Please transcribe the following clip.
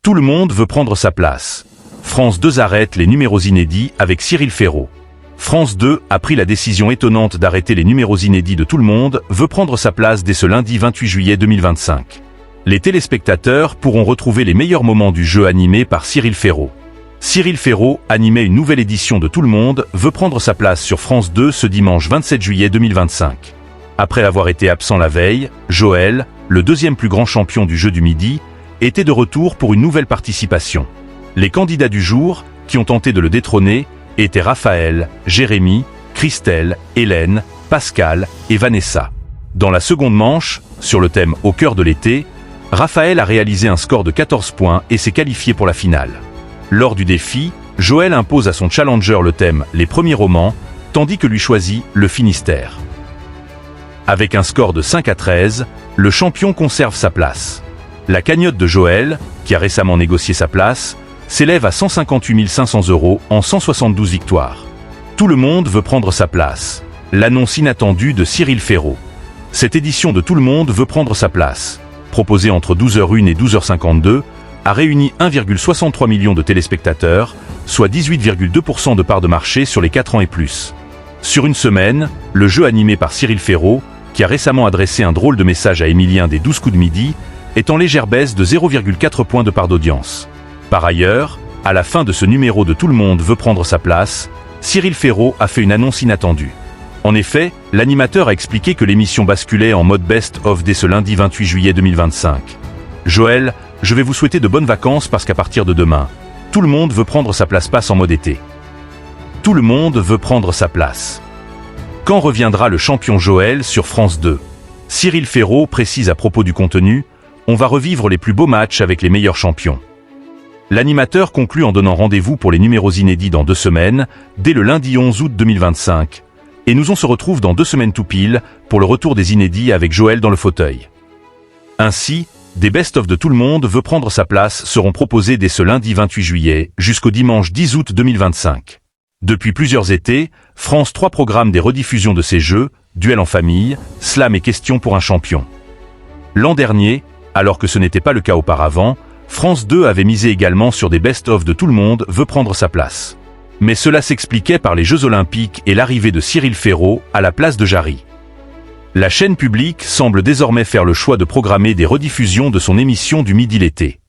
Tout le monde veut prendre sa place. France 2 arrête les numéros inédits avec Cyril Ferraud. France 2 a pris la décision étonnante d'arrêter les numéros inédits de Tout le monde veut prendre sa place dès ce lundi 28 juillet 2025. Les téléspectateurs pourront retrouver les meilleurs moments du jeu animé par Cyril Ferraud. Cyril Ferraud animait une nouvelle édition de Tout le monde veut prendre sa place sur France 2 ce dimanche 27 juillet 2025. Après avoir été absent la veille, Joël, le deuxième plus grand champion du jeu du midi, était de retour pour une nouvelle participation. Les candidats du jour, qui ont tenté de le détrôner, étaient Raphaël, Jérémy, Christelle, Hélène, Pascal et Vanessa. Dans la seconde manche, sur le thème Au cœur de l'été, Raphaël a réalisé un score de 14 points et s'est qualifié pour la finale. Lors du défi, Joël impose à son challenger le thème Les premiers romans, tandis que lui choisit le Finistère. Avec un score de 5-13, le champion conserve sa place. La cagnotte de Joël, qui a récemment négocié sa place, s'élève à 158 500 € en 172 victoires. Tout le monde veut prendre sa place. L'annonce inattendue de Cyril Ferraud. Cette édition de Tout le monde veut prendre sa place, proposée entre 12h01 et 12h52, a réuni 1,63 million de téléspectateurs, soit 18,2% de part de marché sur les 4 ans et plus. Sur une semaine, le jeu animé par Cyril Ferraud, qui a récemment adressé un drôle de message à Émilien des 12 coups de midi, est en légère baisse de 0,4 points de part d'audience. Par ailleurs, à la fin de ce numéro de Tout le monde veut prendre sa place, Cyril Ferraud a fait une annonce inattendue. En effet, l'animateur a expliqué que l'émission basculait en mode best-of dès ce lundi 28 juillet 2025. Joël, je vais vous souhaiter de bonnes vacances parce qu'à partir de demain, Tout le monde veut prendre sa place passe en mode été. Tout le monde veut prendre sa place. Quand reviendra le champion Joël sur France 2? Cyril Ferraud précise à propos du contenu, on va revivre les plus beaux matchs avec les meilleurs champions. L'animateur conclut en donnant rendez-vous pour les numéros inédits dans 2 semaines, dès le lundi 11 août 2025. Et on se retrouve dans 2 semaines tout pile, pour le retour des inédits avec Joël dans le fauteuil. Ainsi, des best-of de Tout le monde veut prendre sa place seront proposés dès ce lundi 28 juillet jusqu'au dimanche 10 août 2025. Depuis plusieurs étés, France 3 programme des rediffusions de ces jeux, Duel en famille, Slam et Questions pour un champion. L'an dernier, alors que ce n'était pas le cas auparavant, France 2 avait misé également sur des best-of de Tout le monde veut prendre sa place. Mais cela s'expliquait par les Jeux Olympiques et l'arrivée de Cyril Ferraud à la place de Jarry. La chaîne publique semble désormais faire le choix de programmer des rediffusions de son émission du midi l'été.